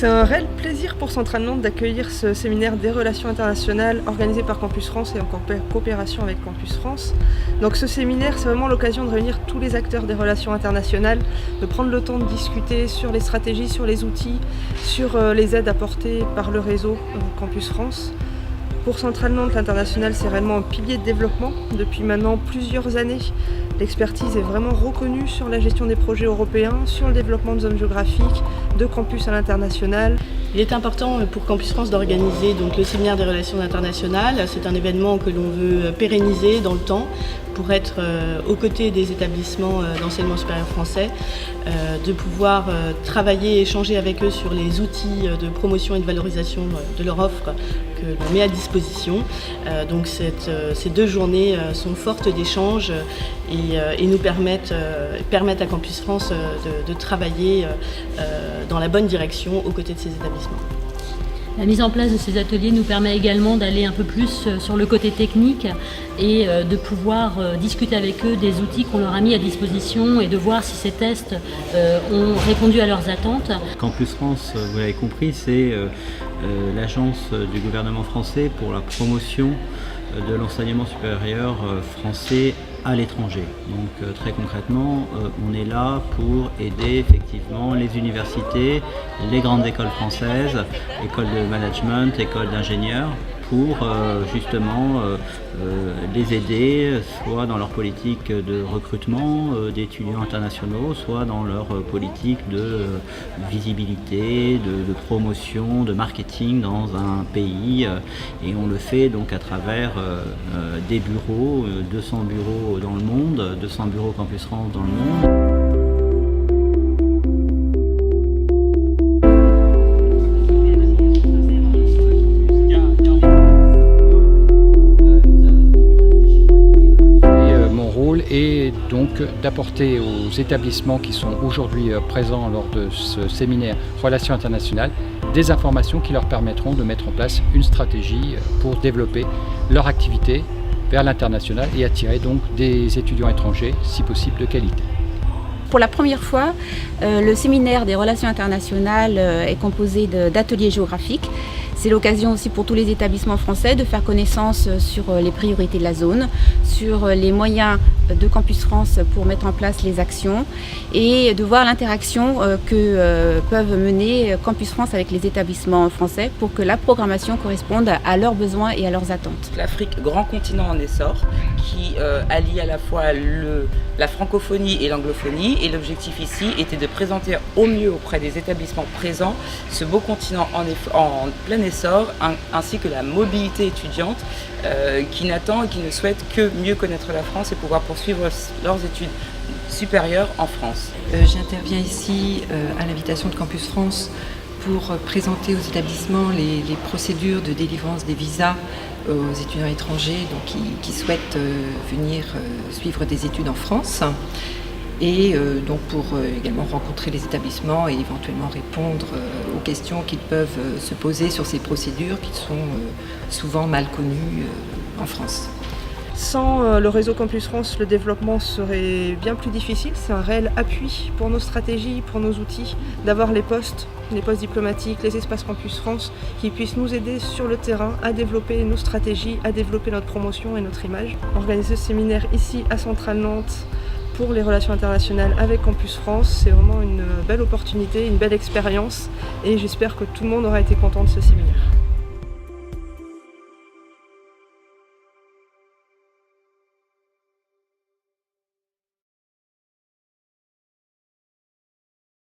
C'est un réel plaisir pour Centrale Nantes d'accueillir ce séminaire des relations internationales organisé par Campus France et en coopération avec Campus France. Donc ce séminaire, c'est vraiment l'occasion de réunir tous les acteurs des relations internationales, de prendre le temps de discuter sur les stratégies, sur les outils, sur les aides apportées par le réseau Campus France. Pour Centrale Nantes, l'international, c'est réellement un pilier de développement depuis maintenant plusieurs années. L'expertise est vraiment reconnue sur la gestion des projets européens, sur le développement de zones géographiques, de campus à l'international. Il est important pour Campus France d'organiser donc le séminaire des relations internationales. C'est un événement que l'on veut pérenniser dans le temps pour être aux côtés des établissements d'enseignement supérieur français, de pouvoir travailler et échanger avec eux sur les outils de promotion et de valorisation de leur offre que l'on met à disposition. Donc ces deux journées sont fortes d'échanges et nous permettent à Campus France de travailler dans la bonne direction aux côtés de ces établissements. La mise en place de ces ateliers nous permet également d'aller un peu plus sur le côté technique et de pouvoir discuter avec eux des outils qu'on leur a mis à disposition et de voir si ces tests ont répondu à leurs attentes. Campus France, vous l'avez compris, c'est l'agence du gouvernement français pour la promotion de l'enseignement supérieur français à l'étranger. Donc très concrètement, on est là pour aider effectivement les universités, les grandes écoles françaises, écoles de management, écoles d'ingénieurs, pour justement les aider, soit dans leur politique de recrutement d'étudiants internationaux, soit dans leur politique de visibilité, de promotion, de marketing dans un pays. Et on le fait donc à travers des bureaux, 200 bureaux dans le monde, 200 bureaux Campus France dans le monde. Et donc d'apporter aux établissements qui sont aujourd'hui présents lors de ce séminaire Relations internationales des informations qui leur permettront de mettre en place une stratégie pour développer leur activité vers l'international et attirer donc des étudiants étrangers, si possible de qualité. Pour la première fois, le séminaire des relations internationales est composé d'ateliers géographiques. C'est l'occasion aussi pour tous les établissements français de faire connaissance sur les priorités de la zone, sur les moyens de Campus France pour mettre en place les actions et de voir l'interaction que peuvent mener Campus France avec les établissements français pour que la programmation corresponde à leurs besoins et à leurs attentes. L'Afrique, grand continent en essor, qui allie à la fois la francophonie et l'anglophonie. Et l'objectif ici était de présenter au mieux auprès des établissements présents ce beau continent en plein essor, ainsi que la mobilité étudiante qui n'attend et qui ne souhaite que mieux connaître la France et pouvoir poursuivre leurs études supérieures en France. J'interviens ici à l'invitation de Campus France pour présenter aux établissements les procédures de délivrance des visas aux étudiants étrangers donc qui souhaitent venir suivre des études en France. Et donc pour également rencontrer les établissements et éventuellement répondre aux questions qu'ils peuvent se poser sur ces procédures qui sont souvent mal connues en France. Sans le réseau Campus France, le développement serait bien plus difficile. C'est un réel appui pour nos stratégies, pour nos outils, d'avoir les postes diplomatiques, les espaces Campus France, qui puissent nous aider sur le terrain à développer nos stratégies, à développer notre promotion et notre image. Organiser ce séminaire ici à Centrale Nantes pour les relations internationales avec Campus France, c'est vraiment une belle opportunité, une belle expérience et j'espère que tout le monde aura été content de ce séminaire.